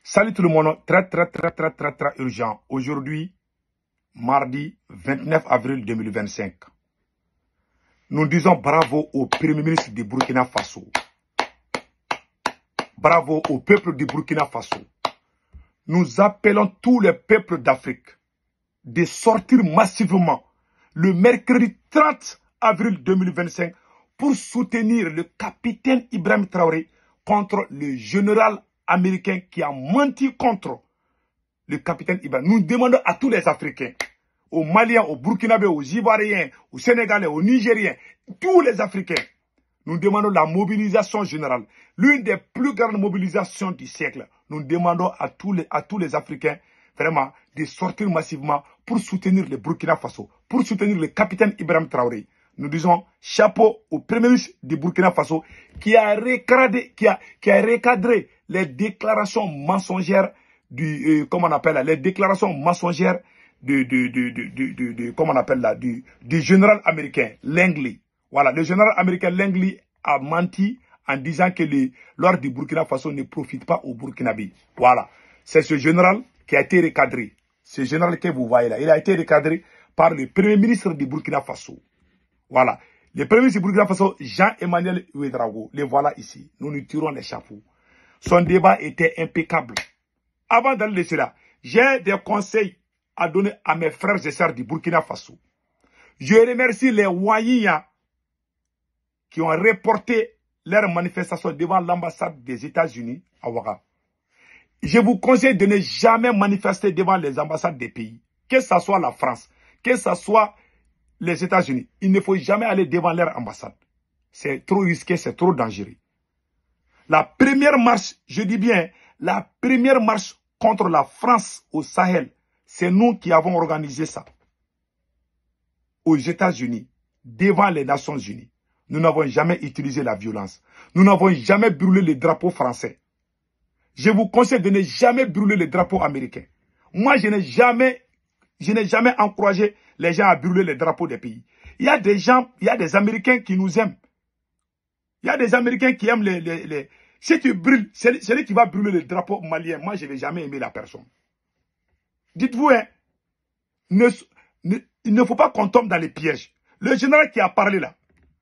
Salut tout le monde, très urgent. Aujourd'hui, mardi 29 avril 2025. Nous disons bravo au Premier ministre du Burkina Faso. Bravo au peuple du Burkina Faso. Nous appelons tous les peuples d'Afrique de sortir massivement le mercredi 30 avril 2025 pour soutenir le capitaine Ibrahim Traoré contre le général américain qui a menti contre le capitaine Ibrahim. Nous demandons à tous les Africains, aux Maliens, aux Burkinabés, aux Ivoiriens, aux Sénégalais, aux Nigériens, tous les Africains, nous demandons la mobilisation générale. L'une des plus grandes mobilisations du siècle. Nous demandons à tous les Africains, vraiment, de sortir massivement pour soutenir le Burkina Faso, pour soutenir le capitaine Ibrahim Traoré. Nous disons chapeau au Premier ministre du Burkina Faso qui a recadré les déclarations mensongères du du général américain Langley. Voilà, le général américain Langley a menti en disant que l'or du Burkina Faso ne profite pas au Burkinabé. Voilà, c'est ce général qui a été recadré. Ce général que vous voyez là, il a été recadré par le Premier ministre du Burkina Faso. Voilà, le Premier ministre du Burkina Faso, Jean-Emmanuel Ouédraogo, le voilà ici. Nous nous tirons les chapeaux. Son débat était impeccable. Avant d'aller de cela, j'ai des conseils à donner à mes frères et sœurs du Burkina Faso. Je remercie les Ouaïens qui ont reporté leur manifestation devant l'ambassade des États-Unis à Ouaga. Je vous conseille de ne jamais manifester devant les ambassades des pays, que ce soit la France, que ce soit les États-Unis. Il ne faut jamais aller devant leur ambassade. C'est trop risqué, c'est trop dangereux. La première marche, je dis bien, la première marche contre la France au Sahel, c'est nous qui avons organisé ça. Aux États-Unis, devant les Nations Unies. Nous n'avons jamais utilisé la violence. Nous n'avons jamais brûlé les drapeaux français. Je vous conseille de ne jamais brûler les drapeaux américains. Moi, je n'ai jamais encouragé les gens à brûler les drapeaux des pays. Il y a des gens, il y a des Américains qui nous aiment. Il y a des Américains qui aiment les... Si tu brûles, celui qui va brûler le drapeau malien, moi, je ne vais jamais aimer la personne. Dites-vous, hein, il ne faut pas qu'on tombe dans les pièges. Le général qui a parlé là,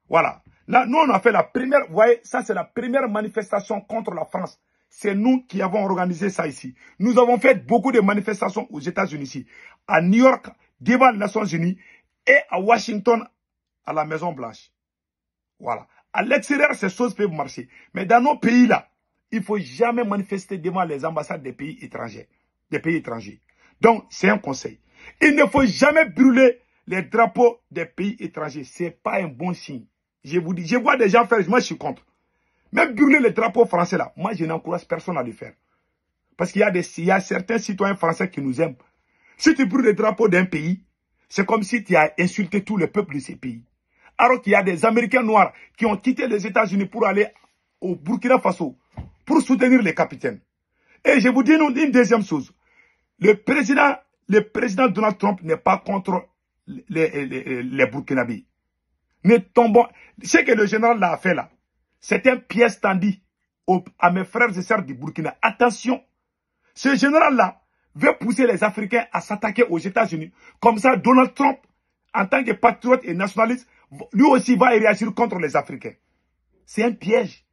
voilà. Là, nous, on a fait la première, vous voyez, ça, c'est la première manifestation contre la France. C'est nous qui avons organisé ça ici. Nous avons fait beaucoup de manifestations aux États-Unis ici. À New York, devant les Nations Unies, et à Washington, à la Maison Blanche. Voilà. À l'extérieur, ces choses peuvent marcher. Mais dans nos pays-là, il ne faut jamais manifester devant les ambassades des pays étrangers. Donc, c'est un conseil. Il ne faut jamais brûler les drapeaux des pays étrangers. Ce n'est pas un bon signe. Je vous dis, je vois des gens faire, moi je suis contre. Même brûler les drapeaux français là, moi je n'encourage personne à le faire. Parce qu'il y a certains citoyens français qui nous aiment. Si tu brûles les drapeaux d'un pays, c'est comme si tu as insulté tous les peuples de ces pays. Alors qu'il y a des Américains noirs qui ont quitté les États-Unis pour aller au Burkina Faso, pour soutenir les capitaines. Et je vous dis une deuxième chose. Le président Donald Trump n'est pas contre les Burkinabés. Ne tombons. Ce que le général a fait là, c'est un piège tendu à mes frères et sœurs du Burkina. Attention, ce général-là veut pousser les Africains à s'attaquer aux États-Unis. Comme ça, Donald Trump, en tant que patriote et nationaliste, lui aussi va réagir contre les Africains. C'est un piège.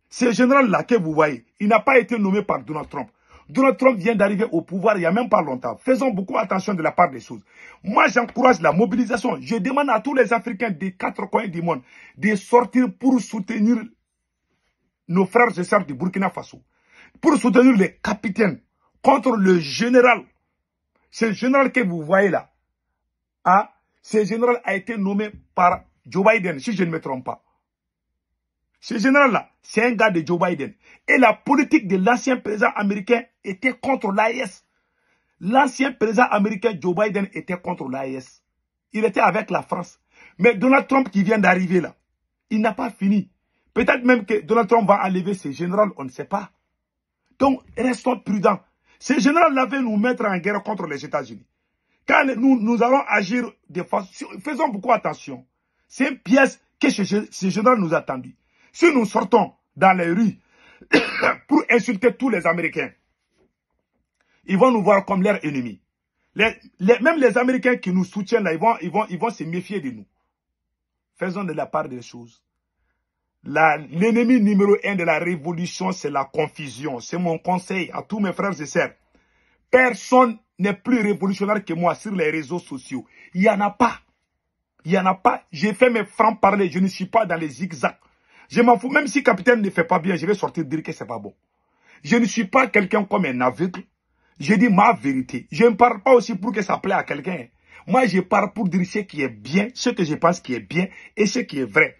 Ce général-là que vous voyez, il n'a pas été nommé par Donald Trump. Donald Trump vient d'arriver au pouvoir il n'y a même pas longtemps. Faisons beaucoup attention de la part des choses. Moi, j'encourage la mobilisation. Je demande à tous les Africains des quatre coins du monde de sortir pour soutenir nos frères et sœurs du Burkina Faso. Pour soutenir les capitaines contre le général. Ce général que vous voyez là, ce général a été nommé par Joe Biden, si je ne me trompe pas. Ce général-là, c'est un gars de Joe Biden. Et la politique de l'ancien président américain était contre l'AIS. L'ancien président américain Joe Biden était contre l'AIS. Il était avec la France. Mais Donald Trump qui vient d'arriver là, il n'a pas fini. Peut-être même que Donald Trump va enlever ce général, on ne sait pas. Donc, restons prudents. Ce général-là veut nous mettre en guerre contre les États-Unis. Quand nous allons agir de façon... Faisons beaucoup attention. C'est une pièce que ce général nous a tendu. Si nous sortons dans les rues pour insulter tous les Américains, Ils vont nous voir comme leurs ennemis. Même les Américains qui nous soutiennent, là, ils vont se méfier de nous. Faisons de la part des choses. L'ennemi numéro 1 de la révolution, c'est la confusion. C'est mon conseil à tous mes frères et sœurs. Personne n'est plus révolutionnaire que moi sur les réseaux sociaux. Il n'y en a pas. Il n'y en a pas. J'ai fait mes francs-parler. Je ne suis pas dans les zigzags. Je m'en fous. Même si le capitaine ne fait pas bien, je vais sortir dire que c'est pas bon. Je ne suis pas quelqu'un comme un aveugle. Je dis ma vérité. Je ne parle pas aussi pour que ça plaît à quelqu'un. Moi, je parle pour dire ce qui est bien, ce que je pense qui est bien et ce qui est vrai.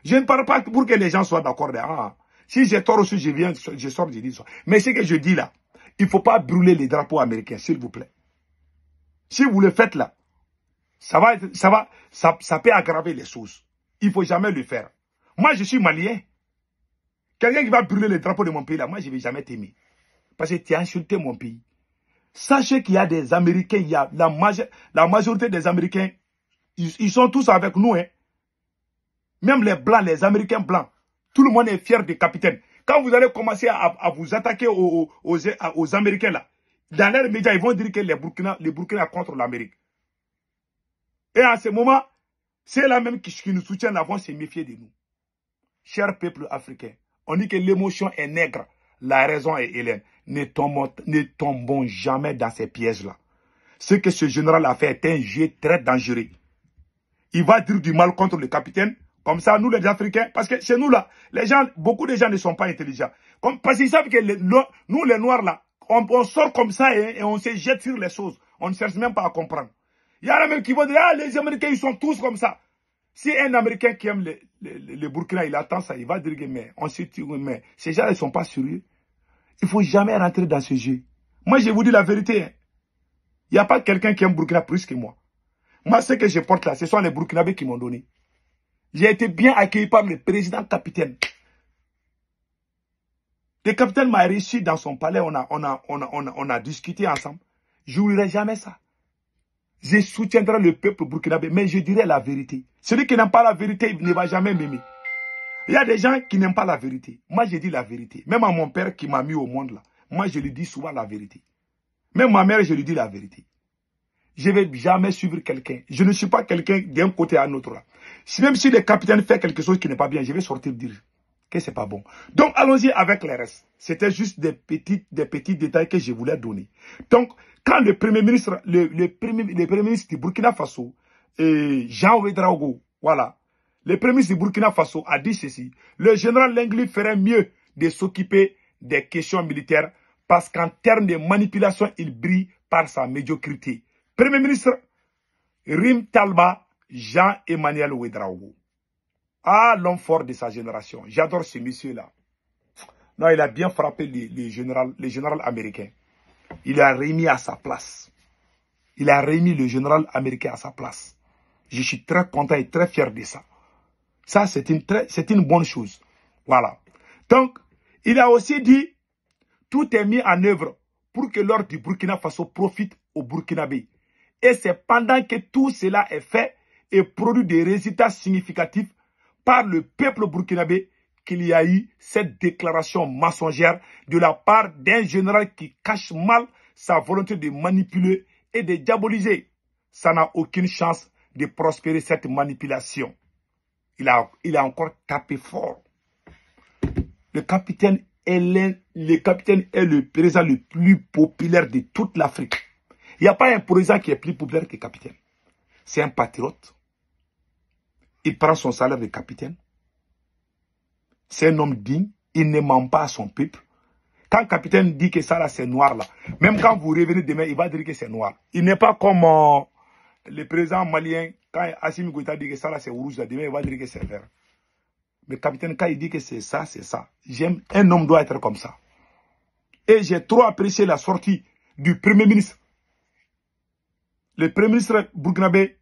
Je ne parle pas pour que les gens soient d'accord. Ah, si j'ai tort aussi, je viens, je sors, je dis ça. Mais ce que je dis là, il ne faut pas brûler les drapeaux américains, s'il vous plaît. Si vous le faites là, ça peut aggraver les choses. Il ne faut jamais le faire. Moi, je suis malien. Quelqu'un qui va brûler les drapeaux de mon pays là, moi, je ne vais jamais t'aimer. Parce que tu as insulté mon pays. Sachez qu'il y a des Américains, il y a la majorité des Américains, ils sont tous avec nous. Hein. Même les Blancs, les Américains blancs, tout le monde est fier des capitaines. Quand vous allez commencer à vous attaquer aux Américains là, dans leurs médias, ils vont dire que les Burkina contre l'Amérique. Et à ce moment, c'est là même qui nous soutiennent là, vont se méfier de nous. Cher peuple africain, on dit que l'émotion est nègre, la raison est hélène. Ne tombons jamais dans ces pièges-là. Ce que ce général a fait est un jeu très dangereux. Il va dire du mal contre le capitaine. Comme ça, nous les Africains, parce que chez nous là, beaucoup de gens ne sont pas intelligents. Parce qu'ils savent que nous les Noirs là, on sort comme ça et on se jette sur les choses. On ne cherche même pas à comprendre. Il y en a même qui vont dire, ah les Américains ils sont tous comme ça. Si un Américain qui aime le Burkina, il attend ça, il va dire que mais ces gens ils ne sont pas sérieux. Il ne faut jamais rentrer dans ce jeu. Moi je vous dis la vérité. Hein. Il n'y a pas quelqu'un qui aime Burkina plus que moi. Moi ce que je porte là, ce sont les Burkinabés qui m'ont donné. J'ai été bien accueilli par le président capitaine. Le capitaine m'a reçu dans son palais, on a discuté ensemble. Je n'oublierai jamais ça. Je soutiendrai le peuple burkinabé, mais je dirai la vérité. Celui qui n'aime pas la vérité, il ne va jamais m'aimer. Il y a des gens qui n'aiment pas la vérité. Moi, je dis la vérité. Même à mon père qui m'a mis au monde là, moi, je lui dis souvent la vérité. Même ma mère, je lui dis la vérité. Je ne vais jamais suivre quelqu'un. Je ne suis pas quelqu'un d'un côté à l'autre là. Même si le capitaine fait quelque chose qui n'est pas bien, je vais sortir dire que c'est pas bon. Donc, allons-y avec les restes. C'était juste des petits détails que je voulais donner. Donc, quand le Premier ministre, le premier ministre du Burkina Faso, Jean Ouédraogo, voilà, le Premier ministre du Burkina Faso a dit ceci. Le général Lengli ferait mieux de s'occuper des questions militaires parce qu'en termes de manipulation, il brille par sa médiocrité. Premier ministre, Rim Talba, Jean-Emmanuel Ouédraogo. Ah, l'homme fort de sa génération. J'adore ce monsieur-là. Non, il a bien frappé les généraux américains. Il a remis à sa place. Il a remis le général américain à sa place. Je suis très content et très fier de ça. Ça, c'est une bonne chose. Voilà. Donc, il a aussi dit, tout est mis en œuvre pour que l'ordre du Burkina Faso profite au Burkinabé. Et c'est pendant que tout cela est fait et produit des résultats significatifs par le peuple burkinabé qu'il y a eu cette déclaration mensongère de la part d'un général qui cache mal sa volonté de manipuler et de diaboliser. Ça n'a aucune chance de prospérer cette manipulation. Il a encore tapé fort. Le capitaine est le président le plus populaire de toute l'Afrique. Il n'y a pas un président qui est plus populaire que le capitaine. C'est un patriote. Il prend son salaire de capitaine. C'est un homme digne. Il ne ment pas à son peuple. Quand le capitaine dit que ça là c'est noir là, même quand vous revenez demain, il va dire que c'est noir. Il n'est pas comme le président malien, quand Assimi Goïta dit que ça là c'est rouge, là, demain il va dire que c'est vert. Mais le capitaine, quand il dit que c'est ça, c'est ça. Un homme doit être comme ça. Et j'ai trop apprécié la sortie du Premier ministre. Le Premier ministre burkinabé,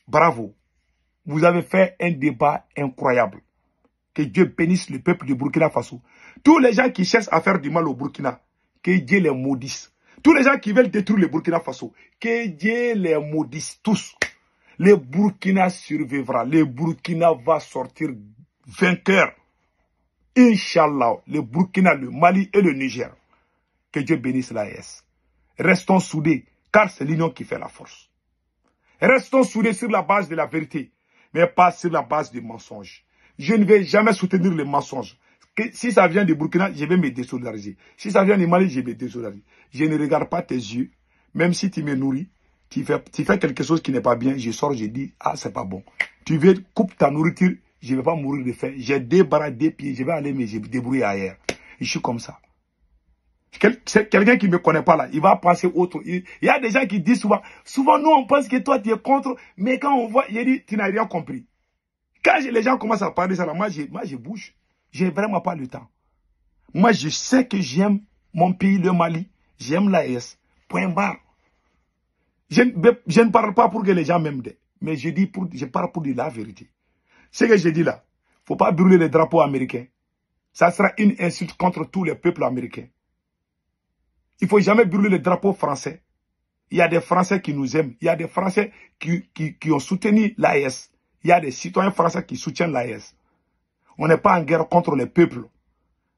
bravo. Vous avez fait un débat incroyable. Que Dieu bénisse le peuple du Burkina Faso. Tous les gens qui cherchent à faire du mal au Burkina, que Dieu les maudisse. Tous les gens qui veulent détruire le Burkina Faso, que Dieu les maudisse tous. Le Burkina survivra. Le Burkina va sortir vainqueur. Inch'Allah, le Burkina, le Mali et le Niger. Que Dieu bénisse l'AES. Restons soudés, car c'est l'union qui fait la force. Restons soudés sur la base de la vérité, mais pas sur la base du mensonge. Je ne vais jamais soutenir les mensonges. Si ça vient du Burkina, je vais me désolidariser. Si ça vient du Mali, je vais me désolidariser. Je ne regarde pas tes yeux, même si tu me nourris, tu fais quelque chose qui n'est pas bien, je sors, je dis, ah, c'est pas bon. Tu veux couper ta nourriture, je ne vais pas mourir de faim. J'ai des bras, des pieds, je vais aller me débrouiller ailleurs. Je suis comme ça. Quelqu'un qui ne me connaît pas là, il va penser autre. Il y a des gens qui disent souvent nous on pense que toi tu es contre, mais quand on voit, il dit, tu n'as rien compris. Quand les gens commencent à parler ça là, moi je bouge. J'ai vraiment pas le temps. Moi je sais que j'aime mon pays, le Mali, j'aime l'AES. Point barre. Je ne parle pas pour que les gens m'aiment, mais je parle pour dire la vérité. Ce que je dis là, faut pas brûler les drapeaux américains. Ça sera une insulte contre tous les peuples américains. Il ne faut jamais brûler les drapeaux français. Il y a des Français qui nous aiment. Il y a des Français qui ont soutenu l'AES. Il y a des citoyens français qui soutiennent l'AES. On n'est pas en guerre contre les peuples.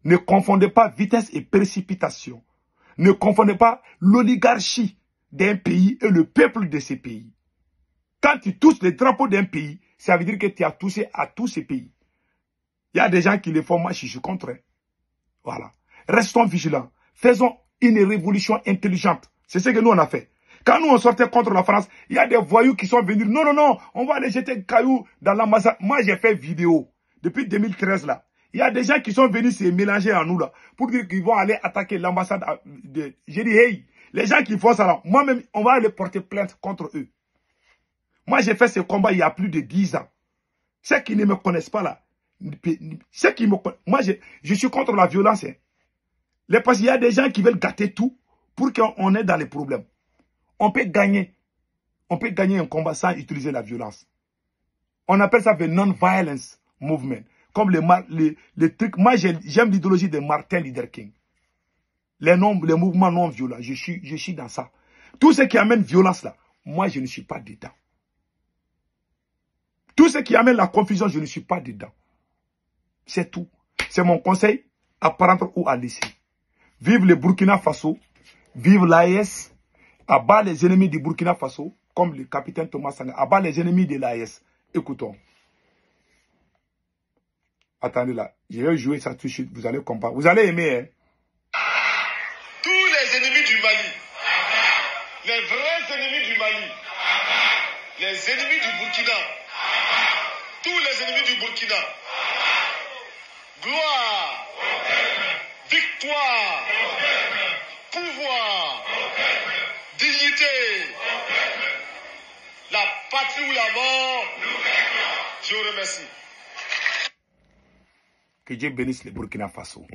Ne confondez pas vitesse et précipitation. Ne confondez pas l'oligarchie d'un pays et le peuple de ces pays. Quand tu touches les drapeaux d'un pays, ça veut dire que tu as touché à tous ces pays. Il y a des gens qui le font, moi je suis contre. Voilà. Restons vigilants. Faisons une révolution intelligente. C'est ce que nous on a fait. Quand nous on sortait contre la France, il y a des voyous qui sont venus. Non, non, non, on va aller jeter cailloux dans l'ambassade. Moi j'ai fait vidéo depuis 2013 là. Il y a des gens qui sont venus se mélanger à nous là pour dire qu'ils vont aller attaquer l'ambassade. J'ai dit, hey, les gens qui font ça là, moi-même, on va aller porter plainte contre eux. Moi j'ai fait ce combat il y a plus de 10 ans. Ceux qui ne me connaissent pas là, ceux qui me connaissent, moi je suis contre la violence. Hein. Parce qu'il y a des gens qui veulent gâter tout pour qu'on est dans les problèmes. On peut gagner un combat sans utiliser la violence. On appelle ça le non-violence movement. Comme les trucs. Moi, j'aime l'idéologie de Martin Luther King. Les mouvements non violents. Je suis dans ça. Tout ce qui amène violence là, moi, je ne suis pas dedans. Tout ce qui amène la confusion, je ne suis pas dedans. C'est tout. C'est mon conseil à prendre ou à laisser. Vive le Burkina Faso. Vive l'AES. Abat les ennemis du Burkina Faso, comme le capitaine Thomas Sankara. Abat les ennemis de l'AES. Écoutons. Attendez là. Je vais jouer ça tout de suite. Vous allez comprendre. Vous allez aimer. Hein? Tous les ennemis du Mali. Les vrais ennemis du Mali. Les ennemis du Burkina. Tous les ennemis du Burkina. Gloire. Victoire. Pouvoir. Dignité. La patrie ou la mort. Je vous remercie. Que Dieu bénisse le Burkina Faso.